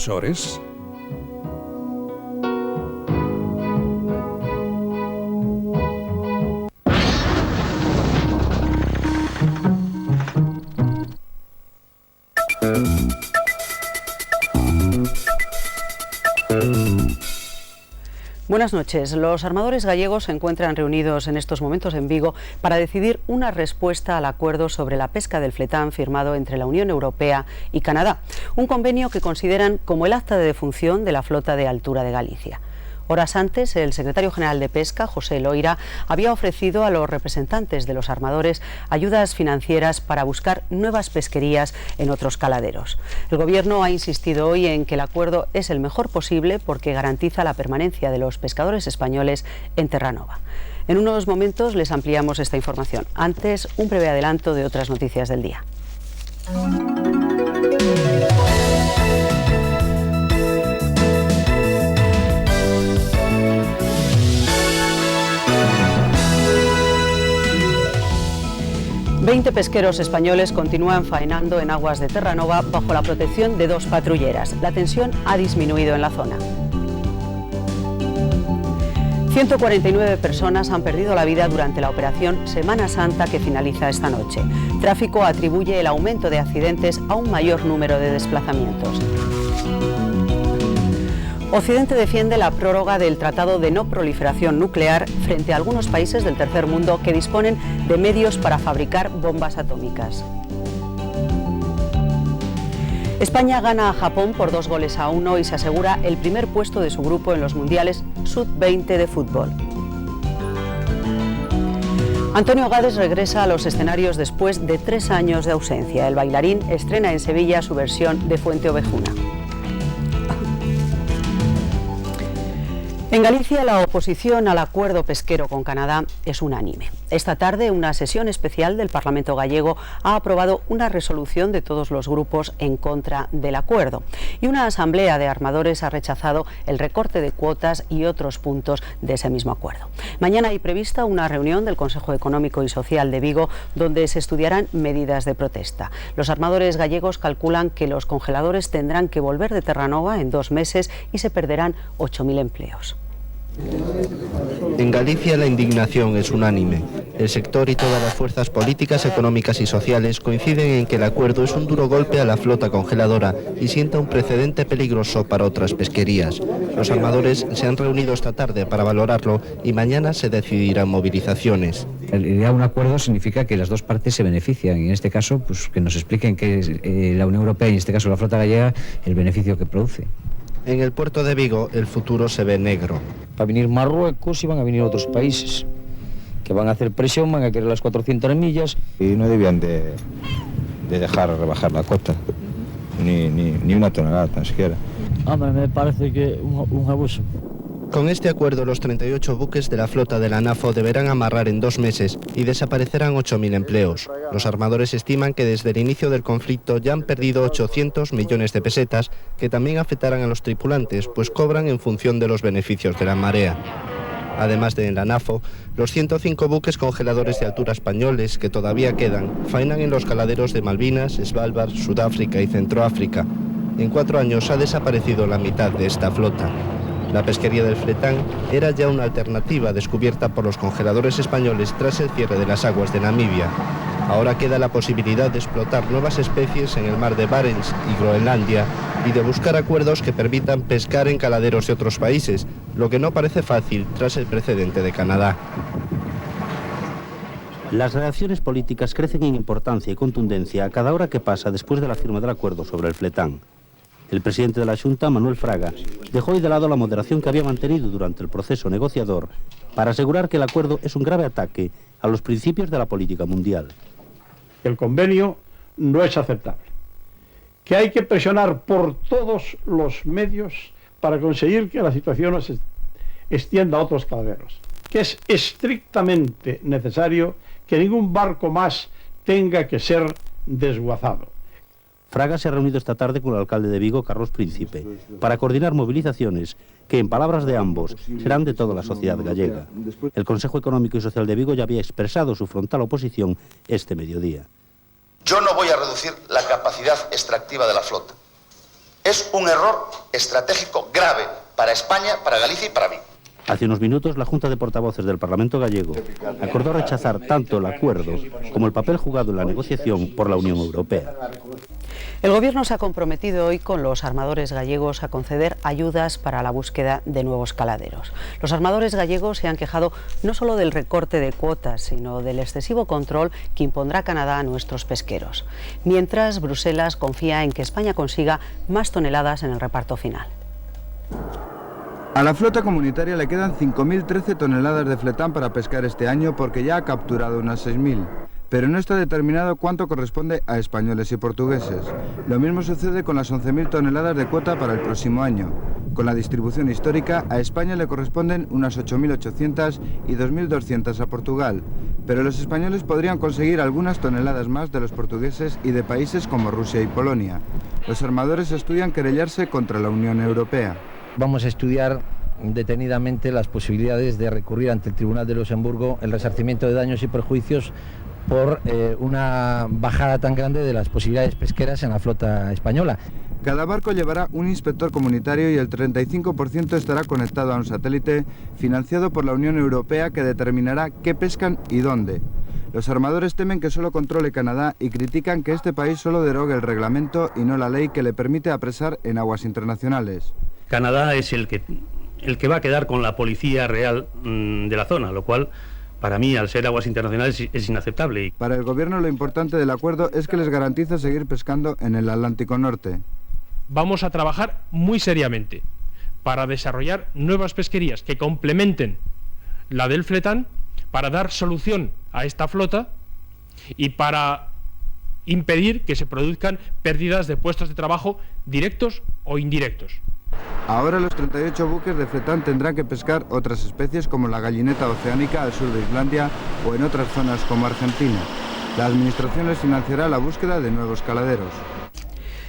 Açores. Buenas noches. Los armadores gallegos se encuentran reunidos en estos momentos en Vigo para decidir una respuesta al acuerdo sobre la pesca del fletán firmado entre la Unión Europea y Canadá, un convenio que consideran como el acta de defunción de la flota de altura de Galicia. Horas antes, el secretario general de Pesca, José Loira, había ofrecido a los representantes de los armadores ayudas financieras para buscar nuevas pesquerías en otros caladeros. El Gobierno ha insistido hoy en que el acuerdo es el mejor posible porque garantiza la permanencia de los pescadores españoles en Terranova. En unos momentos les ampliamos esta información. Antes, un breve adelanto de otras noticias del día. Veinte pesqueros españoles continúan faenando en aguas de Terranova bajo la protección de 2 patrulleras. La tensión ha disminuido en la zona. 149 personas han perdido la vida durante la operación Semana Santa que finaliza esta noche. Tráfico atribuye el aumento de accidentes a un mayor número de desplazamientos. Occidente defiende la prórroga del Tratado de No Proliferación Nuclear frente a algunos países del tercer mundo que disponen de medios para fabricar bombas atómicas. España gana a Japón por 2-1 y se asegura el primer puesto de su grupo en los Mundiales Sub-20 de fútbol. Antonio Gades regresa a los escenarios después de 3 años de ausencia. El bailarín estrena en Sevilla su versión de Fuente Ovejuna. En Galicia, la oposición al acuerdo pesquero con Canadá es unánime. Esta tarde, una sesión especial del Parlamento gallego ha aprobado una resolución de todos los grupos en contra del acuerdo. Y una asamblea de armadores ha rechazado el recorte de cuotas y otros puntos de ese mismo acuerdo. Mañana hay prevista una reunión del Consejo Económico y Social de Vigo donde se estudiarán medidas de protesta. Los armadores gallegos calculan que los congeladores tendrán que volver de Terranova en 2 meses y se perderán 8.000 empleos. En Galicia la indignación es unánime. El sector y todas las fuerzas políticas, económicas y sociales coinciden en que el acuerdo es un duro golpe a la flota congeladora y sienta un precedente peligroso para otras pesquerías. Los armadores se han reunido esta tarde para valorarlo y mañana se decidirán movilizaciones. Ya un acuerdo significa que las 2 partes se benefician y en este caso pues que nos expliquen que es la Unión Europea y en este caso la flota gallega el beneficio que produce. En el puerto de Vigo el futuro se ve negro. Va a venir Marruecos y van a venir otros países que van a hacer presión, van a querer las 400 millas. Y no debían de dejar rebajar la cuota, ni una tonelada tan siquiera. Hombre, me parece que un abuso. Con este acuerdo, los 38 buques de la flota de la NAFO deberán amarrar en 2 meses y desaparecerán 8.000 empleos. Los armadores estiman que desde el inicio del conflicto ya han perdido 800 millones de pesetas que también afectarán a los tripulantes, pues cobran en función de los beneficios de la marea. Además de en la NAFO, los 105 buques congeladores de altura españoles que todavía quedan faenan en los caladeros de Malvinas, Svalbard, Sudáfrica y Centroáfrica. En 4 años ha desaparecido la mitad de esta flota. La pesquería del fletán era ya una alternativa descubierta por los congeladores españoles tras el cierre de las aguas de Namibia. Ahora queda la posibilidad de explotar nuevas especies en el mar de Barents y Groenlandia y de buscar acuerdos que permitan pescar en caladeros de otros países, lo que no parece fácil tras el precedente de Canadá. Las reacciones políticas crecen en importancia y contundencia a cada hora que pasa después de la firma del acuerdo sobre el fletán. El presidente de la Xunta, Manuel Fraga, dejó hoy de lado la moderación que había mantenido durante el proceso negociador para asegurar que el acuerdo es un grave ataque a los principios de la política mundial. El convenio no es aceptable, que hay que presionar por todos los medios para conseguir que la situación no se extienda a otros caladeros, que es estrictamente necesario que ningún barco más tenga que ser desguazado. Fraga se ha reunido esta tarde con el alcalde de Vigo, Carlos Príncipe, para coordinar movilizaciones que, en palabras de ambos, serán de toda la sociedad gallega. El Consejo Económico y Social de Vigo ya había expresado su frontal oposición este mediodía. Yo no voy a reducir la capacidad extractiva de la flota. Es un error estratégico grave para España, para Galicia y para mí. Hace unos minutos, la Junta de Portavoces del Parlamento gallego acordó rechazar tanto el acuerdo como el papel jugado en la negociación por la Unión Europea. El Gobierno se ha comprometido hoy con los armadores gallegos a conceder ayudas para la búsqueda de nuevos caladeros. Los armadores gallegos se han quejado no solo del recorte de cuotas, sino del excesivo control que impondrá Canadá a nuestros pesqueros. Mientras, Bruselas confía en que España consiga más toneladas en el reparto final. A la flota comunitaria le quedan 5.013 toneladas de fletán para pescar este año porque ya ha capturado unas 6.000. Pero no está determinado cuánto corresponde a españoles y portugueses. Lo mismo sucede con las 11.000 toneladas de cuota para el próximo año. Con la distribución histórica, a España le corresponden unas 8.800 y 2.200 a Portugal. Pero los españoles podrían conseguir algunas toneladas más de los portugueses y de países como Rusia y Polonia. Los armadores estudian querellarse contra la Unión Europea. Vamos a estudiar detenidamente las posibilidades de recurrir ante el Tribunal de Luxemburgo el resarcimiento de daños y perjuicios por una bajada tan grande de las posibilidades pesqueras en la flota española. Cada barco llevará un inspector comunitario y el 35% estará conectado a un satélite financiado por la Unión Europea que determinará qué pescan y dónde. Los armadores temen que solo controle Canadá y critican que este país solo derogue el reglamento y no la ley que le permite apresar en aguas internacionales. Canadá es el que va a quedar con la policía real de la zona, lo cual para mí, al ser aguas internacionales, es inaceptable. Para el Gobierno lo importante del acuerdo es que les garantiza seguir pescando en el Atlántico Norte. Vamos a trabajar muy seriamente para desarrollar nuevas pesquerías que complementen la del fletán, para dar solución a esta flota y para impedir que se produzcan pérdidas de puestos de trabajo directos o indirectos. Ahora los 38 buques de fletán tendrán que pescar otras especies como la gallineta oceánica al sur de Islandia o en otras zonas como Argentina. La Administración les financiará la búsqueda de nuevos caladeros.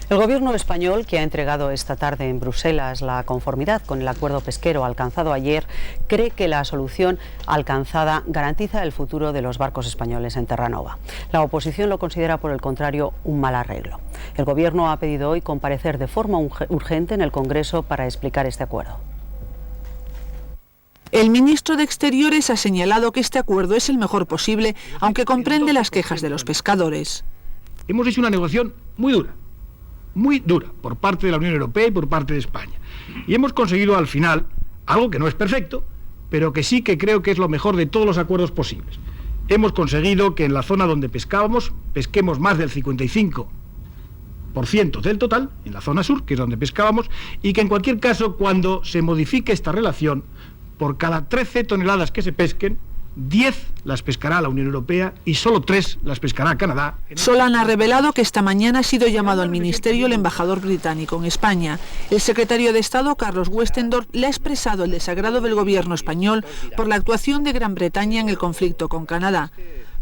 El Gobierno español, que ha entregado esta tarde en Bruselas la conformidad con el acuerdo pesquero alcanzado ayer, cree que la solución alcanzada garantiza el futuro de los barcos españoles en Terranova. La oposición lo considera, por el contrario, un mal arreglo. El Gobierno ha pedido hoy comparecer de forma urgente en el Congreso para explicar este acuerdo. El ministro de Exteriores ha señalado que este acuerdo es el mejor posible, aunque comprende las quejas de los pescadores. Hemos hecho una negociación muy dura, por parte de la Unión Europea y por parte de España. Y hemos conseguido al final algo que no es perfecto, pero que sí que creo que es lo mejor de todos los acuerdos posibles. Hemos conseguido que en la zona donde pescábamos, pesquemos más del 55% del total, en la zona sur, que es donde pescábamos, y que en cualquier caso, cuando se modifique esta relación, por cada 13 toneladas que se pesquen, 10 las pescará la Unión Europea y solo 3 las pescará Canadá. Solana ha revelado que esta mañana ha sido llamado al ministerio el embajador británico en España. El secretario de Estado, Carlos Westendorf, le ha expresado el desagrado del gobierno español por la actuación de Gran Bretaña en el conflicto con Canadá.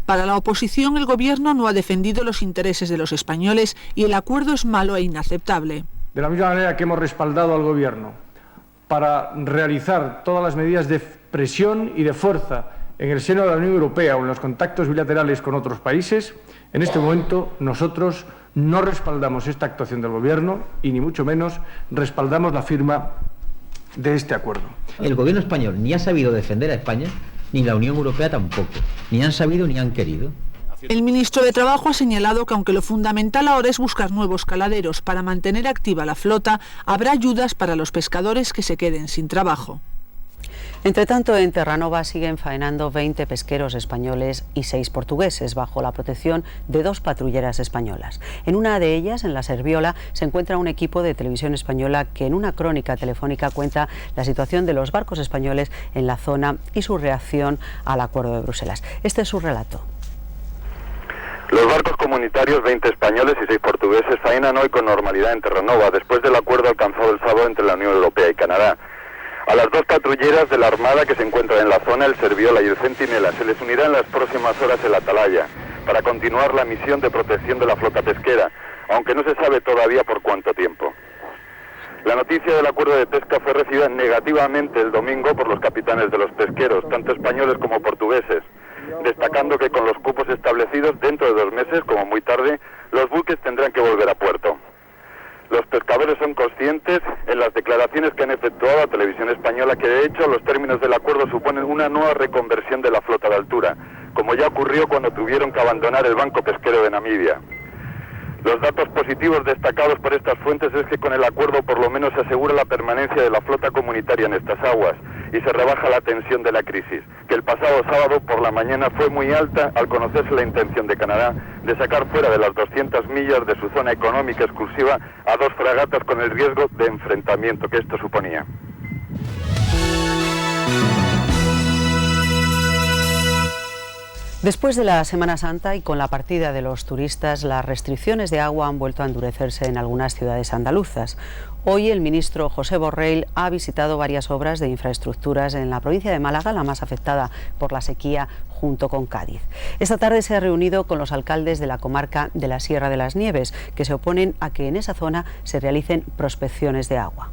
Para la oposición, el gobierno no ha defendido los intereses de los españoles y el acuerdo es malo e inaceptable. De la misma manera que hemos respaldado al gobierno para realizar todas las medidas de presión y de fuerza en el seno de la Unión Europea o en los contactos bilaterales con otros países, en este momento nosotros no respaldamos esta actuación del Gobierno y ni mucho menos respaldamos la firma de este acuerdo. El Gobierno español ni ha sabido defender a España, ni la Unión Europea tampoco. Ni han sabido ni han querido. El ministro de Trabajo ha señalado que aunque lo fundamental ahora es buscar nuevos caladeros para mantener activa la flota, habrá ayudas para los pescadores que se queden sin trabajo. Entre tanto, en Terranova siguen faenando 20 pesqueros españoles y 6 portugueses bajo la protección de 2 patrulleras españolas. En una de ellas, en la Serviola, se encuentra un equipo de televisión española que en una crónica telefónica cuenta la situación de los barcos españoles en la zona y su reacción al acuerdo de Bruselas. Este es su relato. Los barcos comunitarios, 20 españoles y 6 portugueses, faenan hoy con normalidad en Terranova, después del acuerdo alcanzado el sábado entre la Unión Europea y Canadá. A las 2 patrulleras de la Armada que se encuentran en la zona, el Serviola y el Centinela, se les unirá en las próximas horas el Atalaya, para continuar la misión de protección de la flota pesquera, aunque no se sabe todavía por cuánto tiempo. La noticia del acuerdo de pesca fue recibida negativamente el domingo por los capitanes de los pesqueros, tanto españoles como portugueses, destacando que con los cupos establecidos, dentro de 2 meses, como muy tarde, los buques tendrán que volver a puerto. Los pescadores son conscientes en las declaraciones que han efectuado a Televisión Española que de hecho los términos del acuerdo suponen una nueva reconversión de la flota de altura, como ya ocurrió cuando tuvieron que abandonar el Banco Pesquero de Namibia. Los datos positivos destacados por estas fuentes es que con el acuerdo por lo menos se asegura la permanencia de la flota comunitaria en estas aguas y se rebaja la tensión de la crisis, que el pasado sábado por la mañana fue muy alta al conocerse la intención de Canadá de sacar fuera de las 200 millas de su zona económica exclusiva a 2 fragatas con el riesgo de enfrentamiento que esto suponía. Después de la Semana Santa y con la partida de los turistas, las restricciones de agua han vuelto a endurecerse en algunas ciudades andaluzas. Hoy el ministro José Borrell ha visitado varias obras de infraestructuras en la provincia de Málaga, la más afectada por la sequía, junto con Cádiz. Esta tarde se ha reunido con los alcaldes de la comarca de la Sierra de las Nieves, que se oponen a que en esa zona se realicen prospecciones de agua.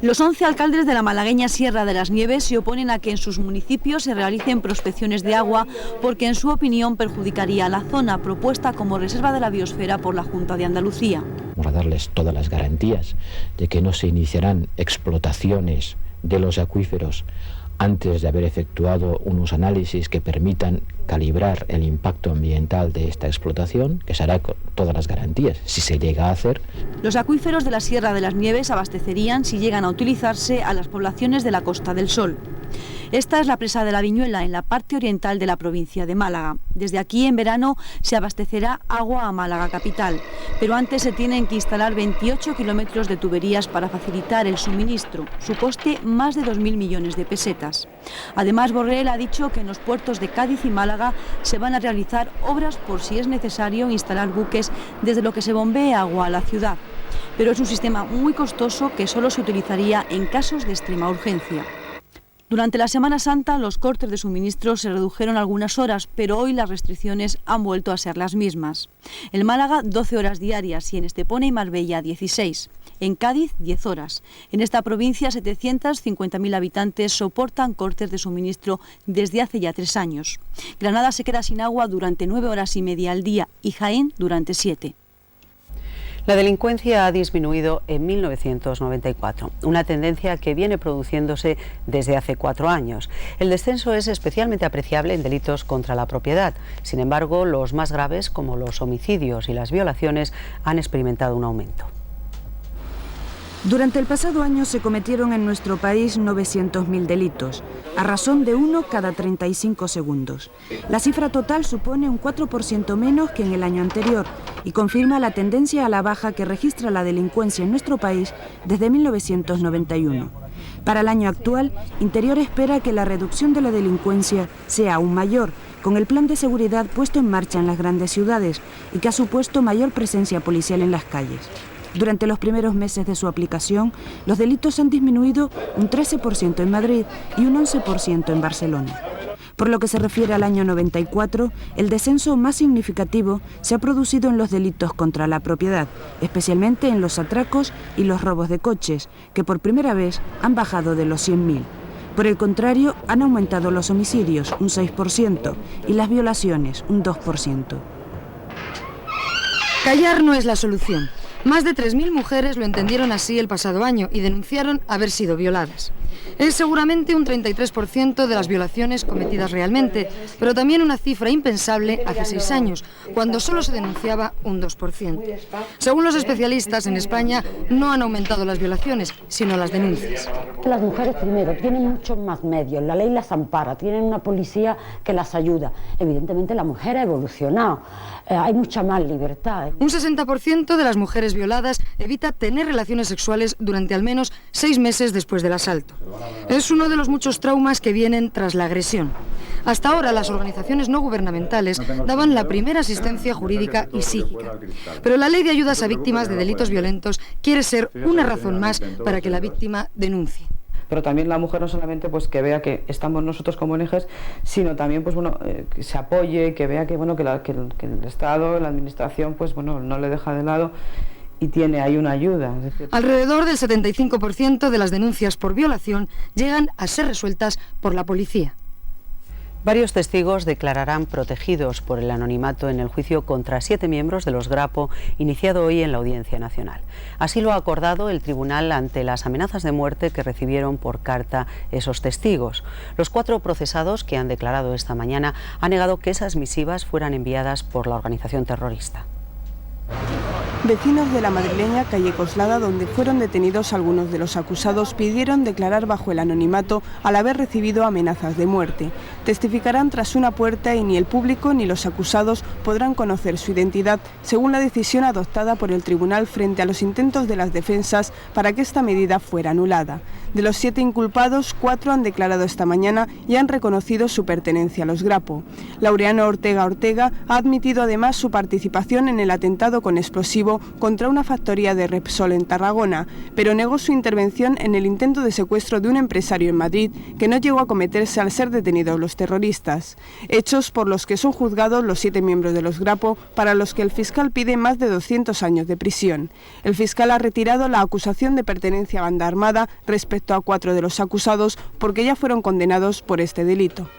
Los 11 alcaldes de la malagueña Sierra de las Nieves se oponen a que en sus municipios se realicen prospecciones de agua porque en su opinión perjudicaría a la zona propuesta como reserva de la biosfera por la Junta de Andalucía. Vamos a darles todas las garantías de que no se iniciarán explotaciones de los acuíferos antes de haber efectuado unos análisis que permitan calibrar el impacto ambiental de esta explotación, que se hará con todas las garantías, si se llega a hacer. Los acuíferos de la Sierra de las Nieves abastecerían, si llegan a utilizarse, a las poblaciones de la Costa del Sol. Esta es la presa de la Viñuela, en la parte oriental de la provincia de Málaga. Desde aquí, en verano, se abastecerá agua a Málaga capital, pero antes se tienen que instalar 28 kilómetros de tuberías para facilitar el suministro. Su coste, más de 2.000 millones de pesetas. Además, Borrell ha dicho que en los puertos de Cádiz y Málaga se van a realizar obras por si es necesario instalar buques desde lo que se bombee agua a la ciudad. Pero es un sistema muy costoso que solo se utilizaría en casos de extrema urgencia. Durante la Semana Santa los cortes de suministro se redujeron algunas horas, pero hoy las restricciones han vuelto a ser las mismas. En Málaga 12 horas diarias y en Estepona y Marbella 16. En Cádiz 10 horas. En esta provincia 750.000 habitantes soportan cortes de suministro desde hace ya 3 años. Granada se queda sin agua durante 9 horas y media al día y Jaén durante 7. La delincuencia ha disminuido en 1994, una tendencia que viene produciéndose desde hace 4 años. El descenso es especialmente apreciable en delitos contra la propiedad. Sin embargo, los más graves, como los homicidios y las violaciones, han experimentado un aumento. Durante el pasado año se cometieron en nuestro país 900.000 delitos, a razón de 1 cada 35 segundos. La cifra total supone un 4% menos que en el año anterior y confirma la tendencia a la baja que registra la delincuencia en nuestro país desde 1991. Para el año actual, Interior espera que la reducción de la delincuencia sea aún mayor, con el plan de seguridad puesto en marcha en las grandes ciudades y que ha supuesto mayor presencia policial en las calles. Durante los primeros meses de su aplicación, los delitos han disminuido un 13% en Madrid y un 11% en Barcelona. Por lo que se refiere al año 94, el descenso más significativo se ha producido en los delitos contra la propiedad, especialmente en los atracos y los robos de coches, que por primera vez han bajado de los 100.000. Por el contrario, han aumentado los homicidios, un 6%, y las violaciones, un 2%. Callar no es la solución. Más de 3.000 mujeres lo entendieron así el pasado año y denunciaron haber sido violadas. Es seguramente un 33% de las violaciones cometidas realmente, pero también una cifra impensable hace 6 años, cuando solo se denunciaba un 2%. Según los especialistas, en España no han aumentado las violaciones, sino las denuncias. Las mujeres, primero, tienen muchos más medios, la ley las ampara, tienen una policía que las ayuda. Evidentemente la mujer ha evolucionado, hay mucha más libertad. Un 60% de las mujeres violadas evita tener relaciones sexuales durante al menos 6 meses después del asalto. Es uno de los muchos traumas que vienen tras la agresión. Hasta ahora las organizaciones no gubernamentales daban la primera asistencia jurídica y psíquica. Pero la Ley de Ayudas a Víctimas de Delitos Violentos quiere ser una razón más para que la víctima denuncie. Pero también la mujer no solamente pues que vea que estamos nosotros como ONGs, sino también pues bueno que se apoye, que vea que bueno que el Estado, la administración pues bueno no le deja de lado y tiene ahí una ayuda. Es decir, alrededor del 75% de las denuncias por violación llegan a ser resueltas por la policía. Varios testigos declararán protegidos por el anonimato en el juicio contra 7 miembros de los Grapo, iniciado hoy en la Audiencia Nacional. Así lo ha acordado el tribunal ante las amenazas de muerte que recibieron por carta esos testigos. Los 4 procesados que han declarado esta mañana han negado que esas misivas fueran enviadas por la organización terrorista. Vecinos de la madrileña calle Coslada, donde fueron detenidos algunos de los acusados, pidieron declarar bajo el anonimato al haber recibido amenazas de muerte. Testificarán tras una puerta y ni el público ni los acusados podrán conocer su identidad, según la decisión adoptada por el tribunal frente a los intentos de las defensas para que esta medida fuera anulada. De los 7 inculpados, 4 han declarado esta mañana y han reconocido su pertenencia a los Grapo. Laureano Ortega ha admitido además su participación en el atentado con explosivo contra una factoría de Repsol en Tarragona, pero negó su intervención en el intento de secuestro de un empresario en Madrid que no llegó a cometerse al ser detenidos los terroristas. Hechos por los que son juzgados los 7 miembros de los Grapo, para los que el fiscal pide más de 200 años de prisión. El fiscal ha retirado la acusación de pertenencia a banda armada respecto a 4 de los acusados porque ya fueron condenados por este delito.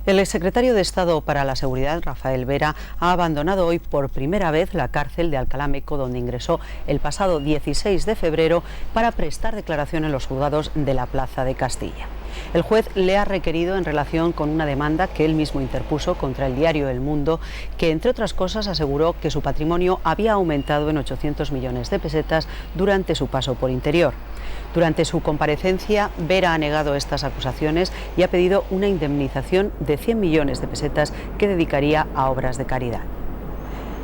El exsecretario de Estado para la Seguridad, Rafael Vera, ha abandonado hoy por primera vez la cárcel de Alcalá Meco, donde ingresó el pasado 16 de febrero para prestar declaración en los juzgados de la Plaza de Castilla. El juez le ha requerido en relación con una demanda que él mismo interpuso contra el diario El Mundo, que entre otras cosas aseguró que su patrimonio había aumentado en 800 millones de pesetas durante su paso por Interior. Durante su comparecencia, Vera ha negado estas acusaciones y ha pedido una indemnización de 100 millones de pesetas que dedicaría a obras de caridad.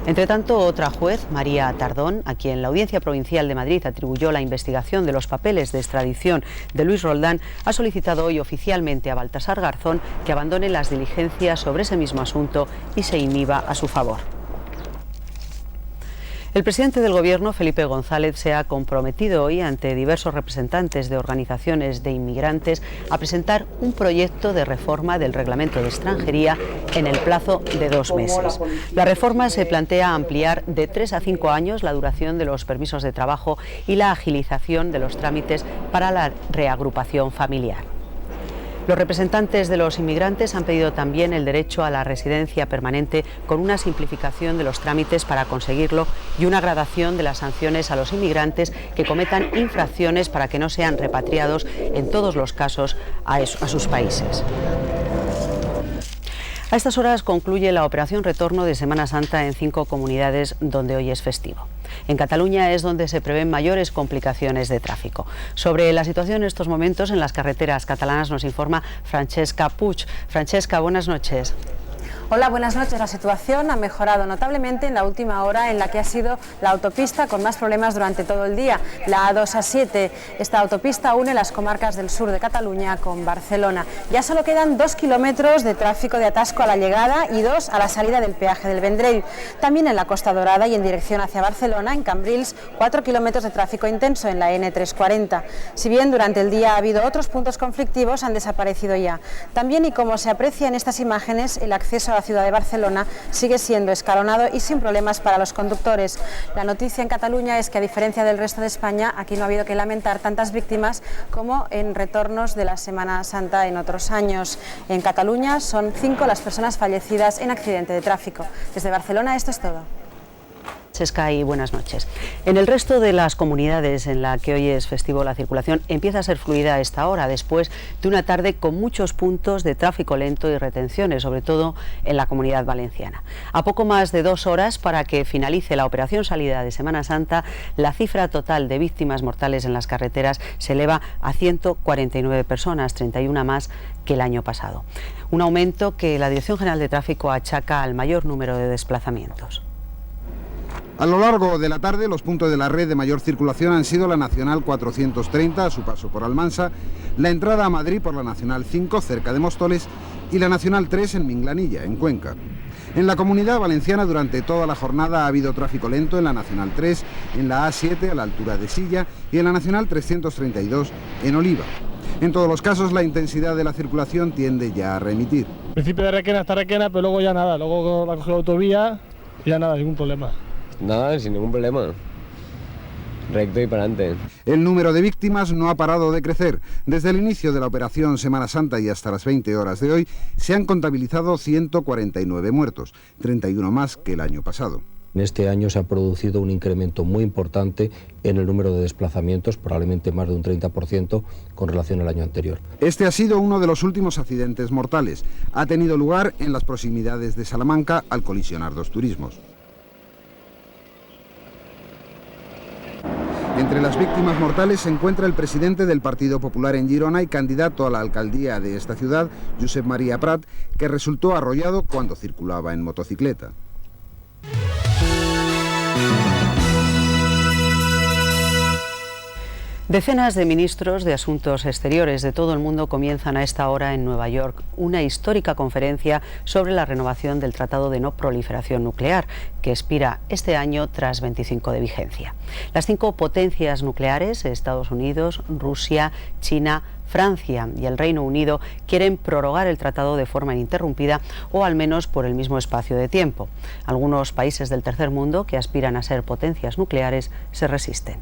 Entre tanto, otra juez, María Tardón, a quien la Audiencia Provincial de Madrid atribuyó la investigación de los papeles de extradición de Luis Roldán, ha solicitado hoy oficialmente a Baltasar Garzón que abandone las diligencias sobre ese mismo asunto y se inhiba a su favor. El presidente del Gobierno, Felipe González, se ha comprometido hoy ante diversos representantes de organizaciones de inmigrantes a presentar un proyecto de reforma del Reglamento de Extranjería en el plazo de 2 meses. La reforma se plantea ampliar de 3 a 5 años la duración de los permisos de trabajo y la agilización de los trámites para la reagrupación familiar. Los representantes de los inmigrantes han pedido también el derecho a la residencia permanente con una simplificación de los trámites para conseguirlo y una gradación de las sanciones a los inmigrantes que cometan infracciones para que no sean repatriados en todos los casos a sus países. A estas horas concluye la operación retorno de Semana Santa en 5 comunidades donde hoy es festivo. En Cataluña es donde se prevén mayores complicaciones de tráfico. Sobre la situación en estos momentos en las carreteras catalanas nos informa Francesca Puig. Francesca, buenas noches. Hola, buenas noches. La situación ha mejorado notablemente en la última hora en la que ha sido la autopista con más problemas durante todo el día, la A2-A7. Esta autopista une las comarcas del sur de Cataluña con Barcelona. Ya solo quedan 2 kilómetros de tráfico de atasco a la llegada y 2 a la salida del peaje del Vendrell. También en la Costa Dorada y en dirección hacia Barcelona, en Cambrils, 4 kilómetros de tráfico intenso en la N340. Si bien durante el día ha habido otros puntos conflictivos, han desaparecido ya. También, y como se aprecia en estas imágenes, el acceso a la ciudad de Barcelona sigue siendo escalonado y sin problemas para los conductores. La noticia en Cataluña es que, a diferencia del resto de España, aquí no ha habido que lamentar tantas víctimas como en retornos de la Semana Santa en otros años. En Cataluña son 5 las personas fallecidas en accidente de tráfico. Desde Barcelona esto es todo. Francesca, y buenas noches. En el resto de las comunidades en la que hoy es festivo, la circulación empieza a ser fluida a esta hora, después de una tarde con muchos puntos de tráfico lento y retenciones, sobre todo en la Comunidad Valenciana. A poco más de 2 horas para que finalice la operación salida de Semana Santa, la cifra total de víctimas mortales en las carreteras se eleva a 149 personas, 31 más que el año pasado. Un aumento que la Dirección General de Tráfico achaca al mayor número de desplazamientos. A lo largo de la tarde, los puntos de la red de mayor circulación han sido la Nacional 430, a su paso por Almansa, la entrada a Madrid por la Nacional 5, cerca de Móstoles, y la Nacional 3 en Minglanilla, en Cuenca. En la Comunidad Valenciana, durante toda la jornada ha habido tráfico lento en la Nacional 3, en la A7 a la altura de Silla y en la Nacional 332 en Oliva. En todos los casos, la intensidad de la circulación tiende ya a remitir. Al principio de Requena hasta Requena, pero luego ya nada, luego la coge la autovía y ya nada, ningún problema. Nada, sin ningún problema. recto y para adelante. El número de víctimas no ha parado de crecer. Desde el inicio de la operación Semana Santa y hasta las 20 horas de hoy se han contabilizado 149 muertos, 31 más que el año pasado. En este año se ha producido un incremento muy importante en el número de desplazamientos, probablemente más de un 30% con relación al año anterior. Este ha sido uno de los últimos accidentes mortales. Ha tenido lugar en las proximidades de Salamanca al colisionar dos turismos. Entre las víctimas mortales se encuentra el presidente del Partido Popular en Girona y candidato a la alcaldía de esta ciudad, Josep María Prat, que resultó arrollado cuando circulaba en motocicleta. Decenas de ministros de Asuntos Exteriores de todo el mundo comienzan a esta hora en Nueva York una histórica conferencia sobre la renovación del Tratado de No Proliferación Nuclear, que expira este año tras 25 de vigencia. Las 5 potencias nucleares, Estados Unidos, Rusia, China, Francia y el Reino Unido, quieren prorrogar el tratado de forma ininterrumpida o al menos por el mismo espacio de tiempo. Algunos países del tercer mundo que aspiran a ser potencias nucleares se resisten.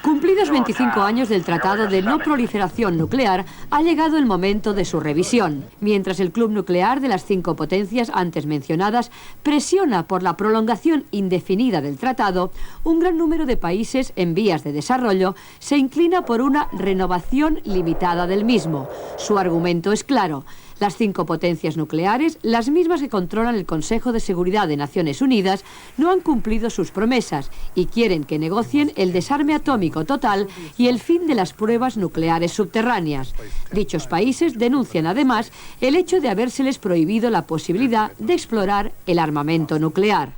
Cumplidos 25 años del Tratado de No Proliferación Nuclear, ha llegado el momento de su revisión. Mientras el club nuclear de las 5 potencias antes mencionadas presiona por la prolongación indefinida del tratado, un gran número de países en vías de desarrollo se inclina por una renovación limitada del mismo. Su argumento es claro. Las 5 potencias nucleares, las mismas que controlan el Consejo de Seguridad de Naciones Unidas, no han cumplido sus promesas y quieren que negocien el desarme atómico total y el fin de las pruebas nucleares subterráneas. Dichos países denuncian además el hecho de habérseles prohibido la posibilidad de explorar el armamento nuclear.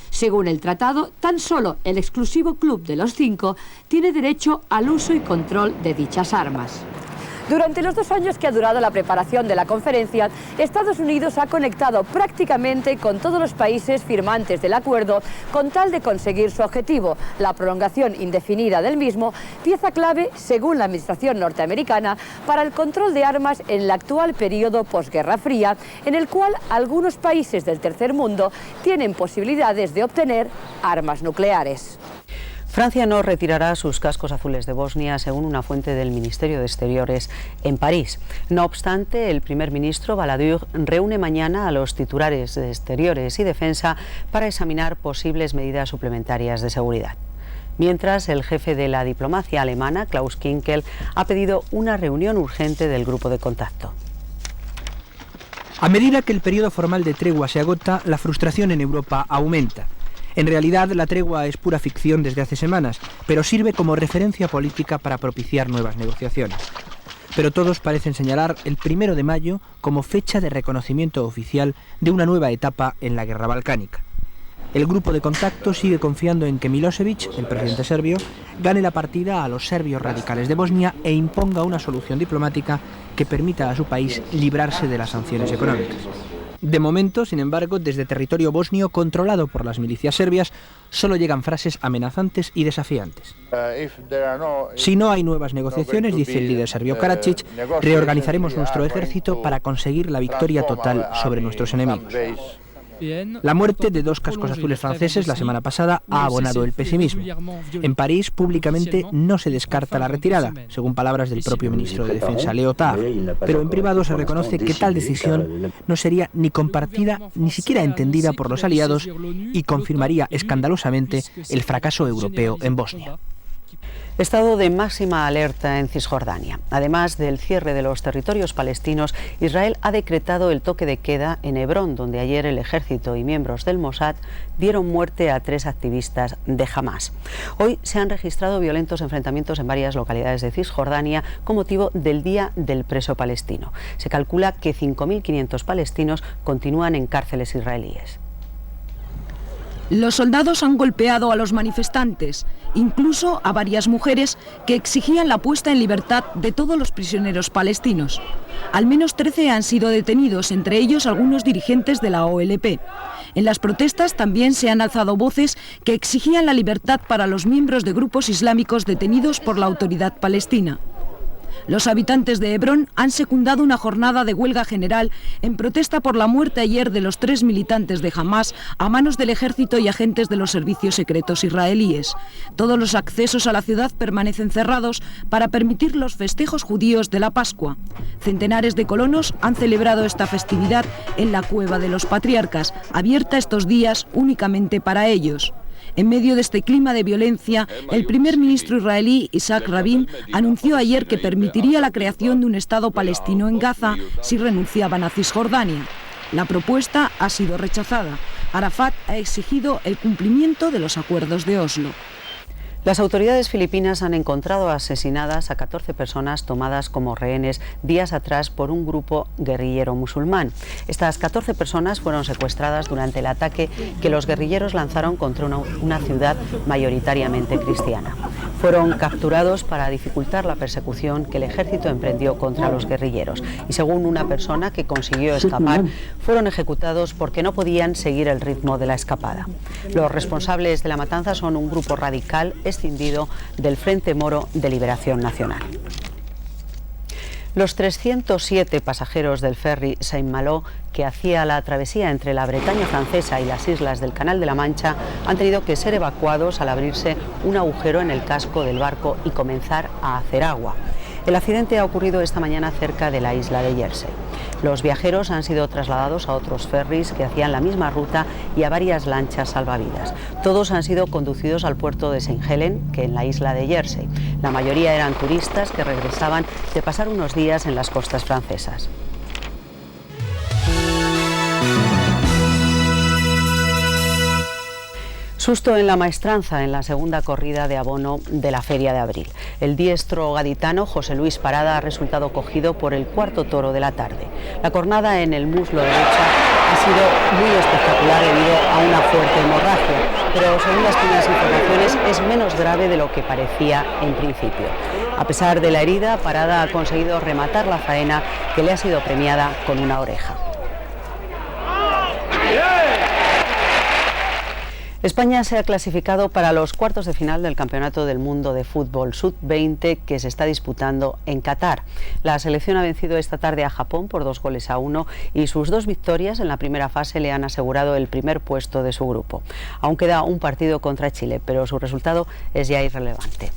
Según el tratado, tan solo el exclusivo club de los 5 tiene derecho al uso y control de dichas armas. Durante los 2 años que ha durado la preparación de la conferencia, Estados Unidos ha conectado prácticamente con todos los países firmantes del acuerdo con tal de conseguir su objetivo, la prolongación indefinida del mismo, pieza clave, según la administración norteamericana, para el control de armas en el actual periodo posguerra fría, en el cual algunos países del tercer mundo tienen posibilidades de obtener armas nucleares. Francia no retirará sus cascos azules de Bosnia, según una fuente del Ministerio de Exteriores en París. No obstante, el primer ministro Balladur reúne mañana a los titulares de Exteriores y Defensa para examinar posibles medidas suplementarias de seguridad. Mientras, el jefe de la diplomacia alemana, Klaus Kinkel, ha pedido una reunión urgente del grupo de contacto. A medida que el periodo formal de tregua se agota, la frustración en Europa aumenta. En realidad, la tregua es pura ficción desde hace semanas, pero sirve como referencia política para propiciar nuevas negociaciones. Pero todos parecen señalar el 1 de mayo como fecha de reconocimiento oficial de una nueva etapa en la guerra balcánica. El grupo de contacto sigue confiando en que Milosevic, el presidente serbio, gane la partida a los serbios radicales de Bosnia e imponga una solución diplomática que permita a su país librarse de las sanciones económicas. De momento, sin embargo, desde territorio bosnio controlado por las milicias serbias, solo llegan frases amenazantes y desafiantes. Si no hay nuevas negociaciones, dice el líder serbio Karadzic, reorganizaremos nuestro ejército para conseguir la victoria total sobre nuestros enemigos. La muerte de 2 cascos azules franceses la semana pasada ha abonado el pesimismo. En París, públicamente, no se descarta la retirada, según palabras del propio ministro de Defensa, Léotard, pero en privado se reconoce que tal decisión no sería ni compartida ni siquiera entendida por los aliados y confirmaría escandalosamente el fracaso europeo en Bosnia. Estado de máxima alerta en Cisjordania. Además del cierre de los territorios palestinos, Israel ha decretado el toque de queda en Hebrón, donde ayer el ejército y miembros del Mossad dieron muerte a 3 activistas de Hamás. Hoy se han registrado violentos enfrentamientos en varias localidades de Cisjordania con motivo del Día del Preso Palestino. Se calcula que 5.500 palestinos continúan en cárceles israelíes. Los soldados han golpeado a los manifestantes, incluso a varias mujeres que exigían la puesta en libertad de todos los prisioneros palestinos. Al menos 13 han sido detenidos, entre ellos algunos dirigentes de la OLP. En las protestas también se han alzado voces que exigían la libertad para los miembros de grupos islámicos detenidos por la autoridad palestina. Los habitantes de Hebrón han secundado una jornada de huelga general en protesta por la muerte ayer de los 3 militantes de Hamás a manos del ejército y agentes de los servicios secretos israelíes. Todos los accesos a la ciudad permanecen cerrados para permitir los festejos judíos de la Pascua. Centenares de colonos han celebrado esta festividad en la Cueva de los Patriarcas, abierta estos días únicamente para ellos. En medio de este clima de violencia, el primer ministro israelí Isaac Rabin anunció ayer que permitiría la creación de un Estado palestino en Gaza si renunciaban a Cisjordania. La propuesta ha sido rechazada. Arafat ha exigido el cumplimiento de los acuerdos de Oslo. Las autoridades filipinas han encontrado asesinadas a 14 personas tomadas como rehenes días atrás por un grupo guerrillero musulmán. Estas 14 personas fueron secuestradas durante el ataque que los guerrilleros lanzaron contra una ciudad mayoritariamente cristiana. Fueron capturados para dificultar la persecución que el ejército emprendió contra los guerrilleros y, según una persona que consiguió escapar, fueron ejecutados porque no podían seguir el ritmo de la escapada. Los responsables de la matanza son un grupo radical escindido del Frente Moro de Liberación Nacional. Los 307 pasajeros del ferry Saint-Malo, que hacía la travesía entre la Bretaña francesa y las islas del Canal de la Mancha, han tenido que ser evacuados al abrirse un agujero en el casco del barco y comenzar a hacer agua. El accidente ha ocurrido esta mañana cerca de la isla de Jersey. Los viajeros han sido trasladados a otros ferries que hacían la misma ruta y a varias lanchas salvavidas. Todos han sido conducidos al puerto de St. Helen, que en la isla de Jersey. La mayoría eran turistas que regresaban de pasar unos días en las costas francesas. Susto en la Maestranza en la segunda corrida de abono de la Feria de Abril. El diestro gaditano José Luis Parada ha resultado cogido por el cuarto toro de la tarde. La cornada en el muslo derecho ha sido muy espectacular debido a una fuerte hemorragia, pero según las primeras informaciones es menos grave de lo que parecía en principio. A pesar de la herida, Parada ha conseguido rematar la faena, que le ha sido premiada con una oreja. España se ha clasificado para los cuartos de final del Campeonato del Mundo de Fútbol Sub-20 que se está disputando en Qatar. La selección ha vencido esta tarde a Japón por 2-1 y sus 2 victorias en la primera fase le han asegurado el primer puesto de su grupo. Aún queda un partido contra Chile, pero su resultado es ya irrelevante.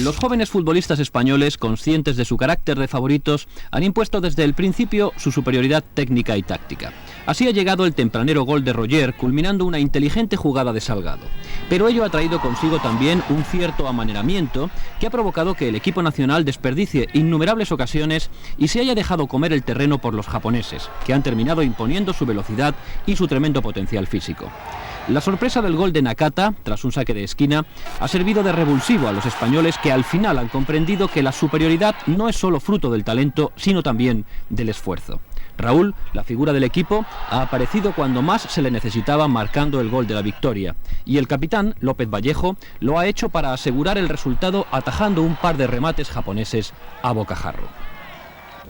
Los jóvenes futbolistas españoles, conscientes de su carácter de favoritos, han impuesto desde el principio su superioridad técnica y táctica. Así ha llegado el tempranero gol de Roger, culminando una inteligente jugada de Salgado. Pero ello ha traído consigo también un cierto amaneramiento que ha provocado que el equipo nacional desperdicie innumerables ocasiones y se haya dejado comer el terreno por los japoneses, que han terminado imponiendo su velocidad y su tremendo potencial físico. La sorpresa del gol de Nakata, tras un saque de esquina, ha servido de revulsivo a los españoles que al final han comprendido que la superioridad no es solo fruto del talento, sino también del esfuerzo. Raúl, la figura del equipo, ha aparecido cuando más se le necesitaba marcando el gol de la victoria. Y el capitán, López Vallejo, lo ha hecho para asegurar el resultado atajando un par de remates japoneses a bocajarro.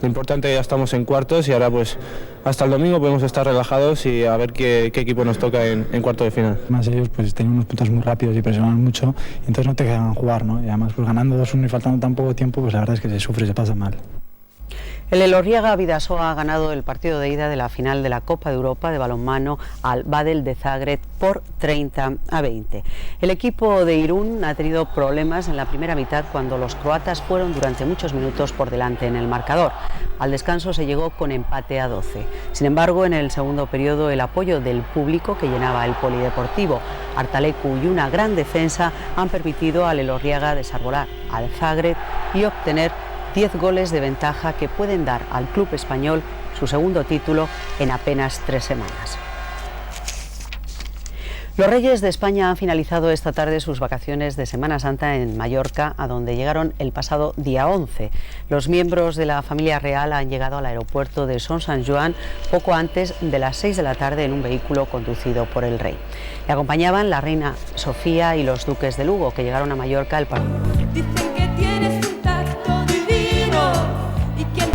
Lo importante, ya estamos en cuartos y ahora pues hasta el domingo podemos estar relajados y a ver qué equipo nos toca en cuartos de final. Además ellos pues tienen unos puntos muy rápidos y presionan mucho y entonces no te dejan jugar, ¿no? Y además pues ganando 2-1 y faltando tan poco tiempo, pues la verdad es que se sufre, se pasa mal. El Elorriaga Bidasoa ha ganado el partido de ida de la final de la Copa de Europa de balonmano al Badel de Zagreb por 30-20. El equipo de Irún ha tenido problemas en la primera mitad cuando los croatas fueron durante muchos minutos por delante en el marcador. Al descanso se llegó con empate a 12. Sin embargo, en el segundo periodo el apoyo del público que llenaba el polideportivo Artalecu y una gran defensa han permitido al Elorriaga desarbolar al Zagreb y obtener 10 goles de ventaja que pueden dar al club español su segundo título en apenas 3 semanas. Los Reyes de España han finalizado esta tarde sus vacaciones de Semana Santa en Mallorca, a donde llegaron el pasado día 11. Los miembros de la familia real han llegado al aeropuerto de Son Sant Joan poco antes de las 6 de la tarde en un vehículo conducido por el rey. Le acompañaban la reina Sofía y los duques de Lugo, que llegaron a Mallorca el pasado.